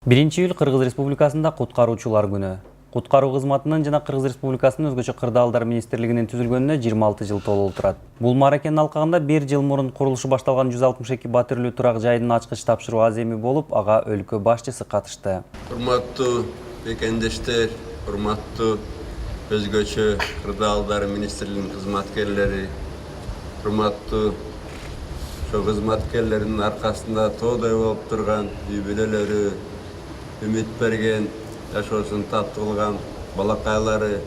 1-июль Кыргыз Республикасында куткаруучулар күнү. Куткаруу кызматынын жана Кыргыз Республикасынын өзгөчө кырдаалдар министрлигинин түзүлгөнүнө 26 жыл толуп турат. Бул мааракенин алкагында 1 жыл мурун курулушу башталган 162 батирлүү турак жайдын ачкыч тапшыруу аземи болуп, ага өлкө башчысы катышты. Урматтуу бекендештер, урматтуу өзгөчө кырдаалдар министрлигинин кызматкерлери, урматтуу ошо кызматкерлердин аркасында тоодой болуп турган үй бүлөлөрү, үмүт берген, жашоосун таттуу кылган балакайлары.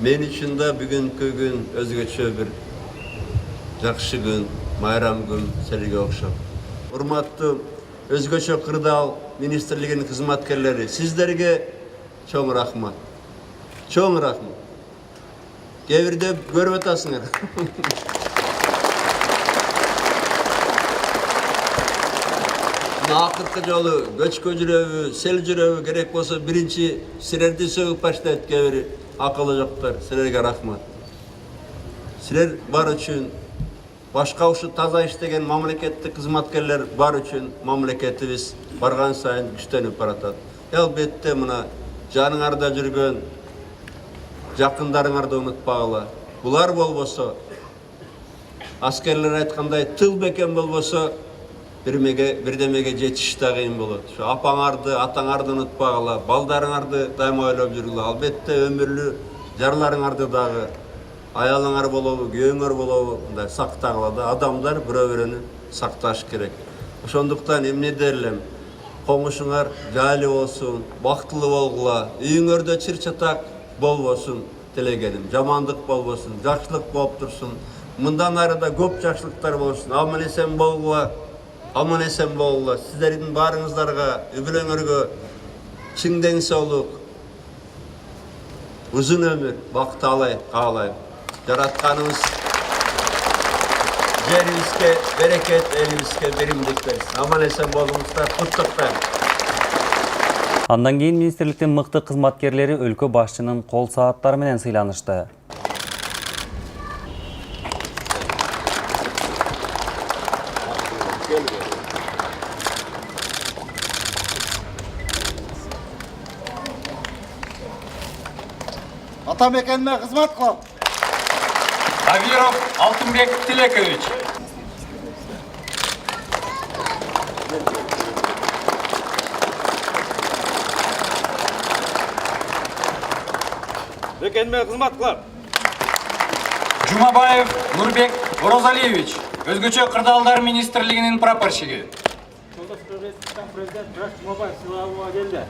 Мен үчүн да бүгүнкү күн өзгөчө бир жакшы күн, майрам күн силерге окшоп. Урматтуу өзгөчө кырдаал министрлигинин кызматкерлери, сиздерге чоң рахмат. Чоң рахмат. Кээ бирде көрүп атасыңар. Акыркы жолу көчкө жүрөбү, сел жүрөбү керек болсо биринчи силерди сөгүп баштайт кээ бири акылы жоктор. Силерге рахмат. Силер бар үчүн, башка ушу таза иштеген мамлекеттик кызматкерлер бар үчүн мамлекетибиз барган сайын күчтөнүп баратат. Албетте мына жаныңарда жүргөн жакындарыңарды унутпагыла. Булар болбосо, аскерлер айткандай, тыл бекен болбосо бирдемеге жетиш да кыйын болот. Ошо апаңарды, атаңарды унутпагыла, балдарыңарды дайыма ойлоп жүргүлө. Албетте өмүрлүү жарларыңарды дагы, аялыңар болобу, күйөөңөр болобу, мындай сактагыла да. Адамдар бирөө-бирөөнү сакташ керек. Ошондуктан эмне дерлем, коңушуңар жайлуу болсун, бактылуу болгула, үйүңөрдө чыр-чатак болбосун телегеним. Жамандык болбосун, жакшылык болуп турсун. Мындан ары да көп жакшылыктар болсун. Аман-эсен болгула. Аман-эсен болула. Сиздердин баарыңыздарга, үй-бүлөңөргө чың ден соолук, узун өмүр, бакыт каалайм. Жаратканыбыз жерибизге берекет, элибизге биримдик берсин. Аман-эсен болуңуздар, куттуктайм. Андан кийин министрликтин мыкты кызматкерлери өлкө башчынын кол сааттары менен сыйланышты. Атамекенime кызмат кыл. Авиров Алтынбек Тилекович. Бекенime кызмат кылам. Жумабаев Нурбек Орозалиевич, өзгөчө кырдаалдар министрлигинин прапорщиги. Президент Жумабаев сыйлауга келди.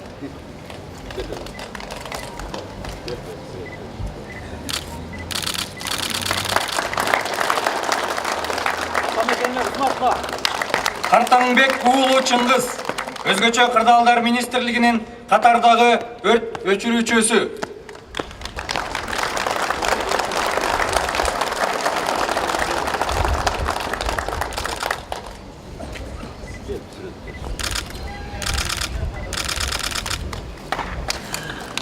Картаңбек уулу Чыңгыз, өзгөчө кырдаалдар министрлигинин катардагы өрт өчүрүүчүсү.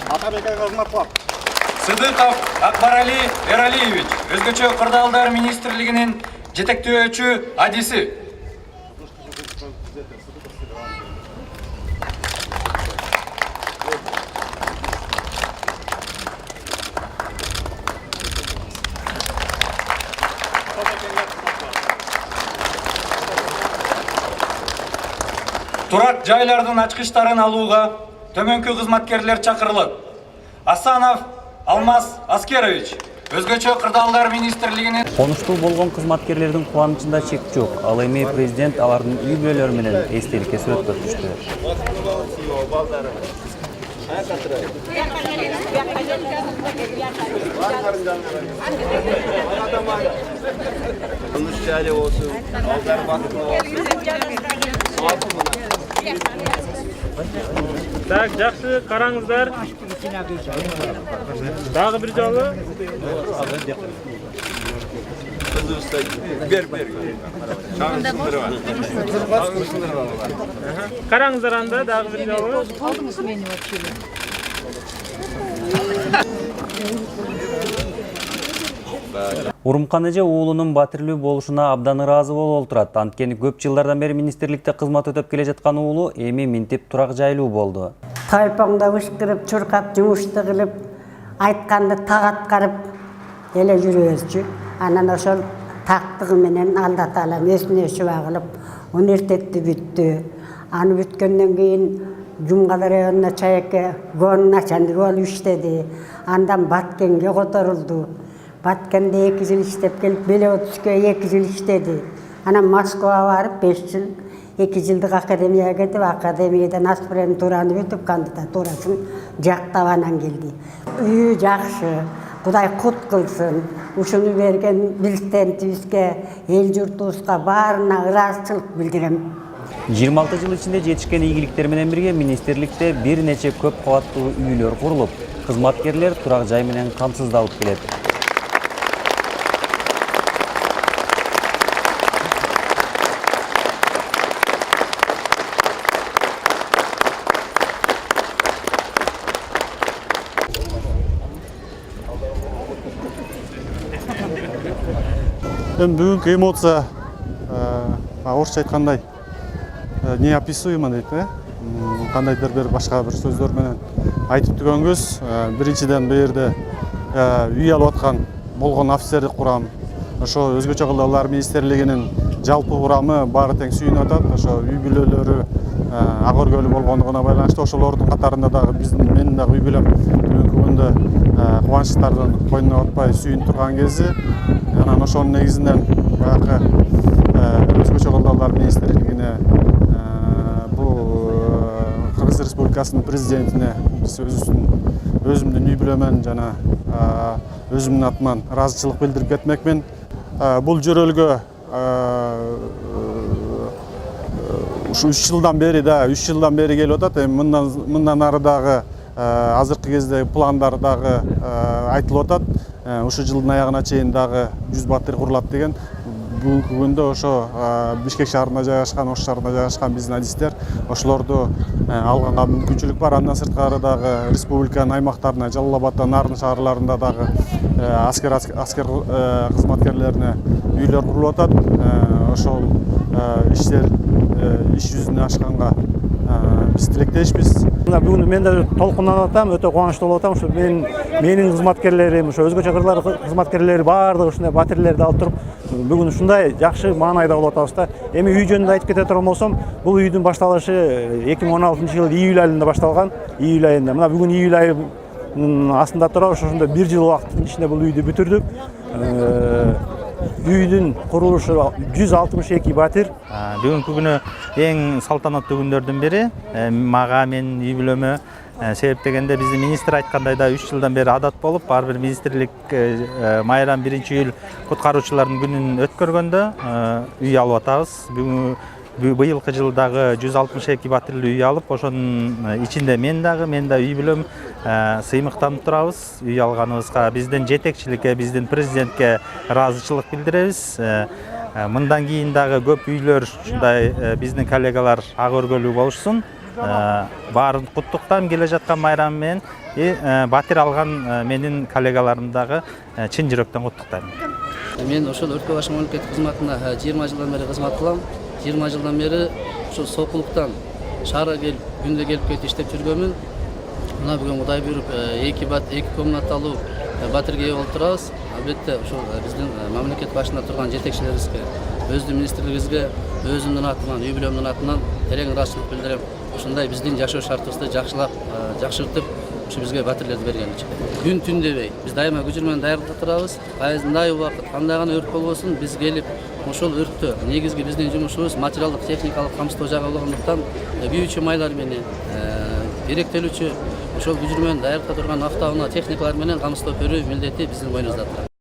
Атамекенге кызмат кылам. Сыдыков Акбарали Эралиевич, өзгөчө кырдаалдар министрлигинин жетектөөчү адиси. Турак жайлардын ачкычтарын алууга төмөнкү кызматкерлер чакырылат. Асанов Алмаз Аскерович, өзгөчө кырдаалдар министрлигинин Конуштуу болгон кызматкерлердин кубанычында чек жок. Ал эми президент алардын үй бүлөлөрү менен эстеликке сүрөткө түштү. Konuş jайлуу болсун, балдар бактылуу болсун. Так, жакшы караңыздар. Дагы бир жолу. Бер. Караңыздар анда дагы бир жолу. Алдыңыз мени вообще. Урумкан эже уулунун батирлүү болушуна абдан ыраазы болуп отурат. Анткени көп жылдардан бери министрликте кызмат өтөп келе жаткан уулу эми минтип турак жайлуу болду. Тайпаңда ышкырып, чуркап, жумушты кылып, айтканды так аткарып эле жүрөбүзчү. Анан ошол тактыгы менен Алла Таала өзүнө шүбө кылып, университетти бүттү. Аны бүткөндөн кийин Жумгалар районуна чайекке гон начальник болуп иштеди. Андан Баткенге которулду. Баткенде 2 жыл иштеп келип, Белоутскө 2 жыл иштеди. Анан Москвага барып 5 жыл 2 жылдык академияга кетип, академиядан аспирантураны бүтүп, кандидатурасын жактап анан келди. Үйү жакшы, Кудай кут кылсын. Ушуну берген президентибизге, эл журтубузга баарына ыраазычылык билдирем. 26 жыл ичинде жетишкен ийгиликтер менен бирге министрликте бир нече көп кабаттуу үйлөр курулуп, кызматкерлер турак жай менен камсыздалып келет. Бүгүнкү эмоция, орусча айткандай, неописуемо дейт, кандайдыр бир башка бир сөздөр менен айтып түгөнгүз. Биринчиден бу жерде үй алып аткан болгон офицерлик курам, ошо өзгөчө кылдалар министрлигинин жалпы курамы баары тең сүйүнүп атат. Ошо үй бүлөлөрү ак өргөлүү болгондугуна байланыштуу ошолордун катарында дагы менин дагы үй бүлөм бүгүнкү күндө кубанычтардын койнуна батпай сүйүнүп турган кези. Анан ошонун негизинен баягы өзгөчө кылдалар министрлигине, бул Кыргыз Республикасынын президентине өзүмдүн үй бүлөмөн жана өзүмдүн атыман ыраазычылык билдирип кетмекмин. Бул жөрөлгө ушу 3 жылдан бери келип атат. Эми мындан ары дагы азыркы кезде пландар дагы айтылып атат. Ушу жылдын аягына чейин дагы 100 батир курулат деген. Бүгүнкү күндө ошо Бишкек шаарында жайгашкан, Ош шаарында жайгашкан биздин адистер ошолорду алганга мүмкүнчүлүк бар. Андан сырткары дагы республиканын аймактарына, Жалал Абадта, Нарын шаарларында дагы аскер кызматкерлерине үйлөр курулуп атат. Ошол иштер иш жүзүнө ашканга биз тилектешпиз. Бүгүн мен да толкунданып атам, өтө кубанычтуу болуп атам. Ушу менин кызматкерлерим, ушу өзгөчө кырлар кызматкерлери баардыгы ушундай батирлерди алып туруп, бүгүн ушундай жакшы маанайда болуп атабыз да. Эми үй жөнүндө айтып кете турган болсом, бул үйдүн башталышы 2016-жылы июль айында башталган. Июль айында. Мына бүгүн июль айынын астында туруп, ошондо 1 жыл убакыттын ичинде бул үйдү бүтүрдүк. Үйдүн курулушу 162 батир. Бүгүнкү күнү эң салтанаттуу күндөрдүн бири. Мага, менин үй бүлөмө себеп дегенде биздин министр айткандай да 3 жылдан бери адат болуп, ар бир министрлик майрам 1-июль куткаруучулардын күнүн өткөргөндө үй алып атабыз. Быйылкы жылдагы 162 батирлүү үй алып, ошонун ичинде мен да үй бүлөм сыймыктанып турабыз. Үй алганыбызга биздин жетекчиликке, биздин президентке ыраазычылык билдиребиз. Мындан кийин дагы көп үйлөр ушундай биздин коллегалар ак өргөлүү болушсун. Баарын куттуктайм келе жаткан майрам менен. Батир алган менин коллегаларымды дагы чын жүрөктөн куттуктайм. Мен ошол өлкө башкы мамлекеттик кызматында 20 жылдан бери кызмат кылам. 20 жылдан бери ошол сокулуктан шаарга келип, күндө келип кетип иштеп жүргөнмүн. Мына бүгүн Кудай буйруп 2 комнаталуу батирге болуп турабыз. Албетте ошол биздин мамлекет башында турган жетекчилерибизге, өздүн министрлигибизге, өзүмдүн атыман, үй бүлөмдүн атынан терең ыраазычылык билдирем. Ушундай биздин жашоо шартыбызды жакшылап, жакшыртып, ушу бизге батирлерди берген үчүн. Күн түн дебей, биз дайыма күчү менен даярдыкта турабыз. Кандай убакыт, кандай гана өрт болбосун, биз келип ошол өрттө негизги биздин жумушубуз материалдык, техникалык камсыздоо жагы болгондуктан күйүүчү майлар менен, керектелүүчү ошол күчү менен даярдыкта турган автоунаа техникалар менен камсыздоо көрүү милдети биздин мойнубузда турат.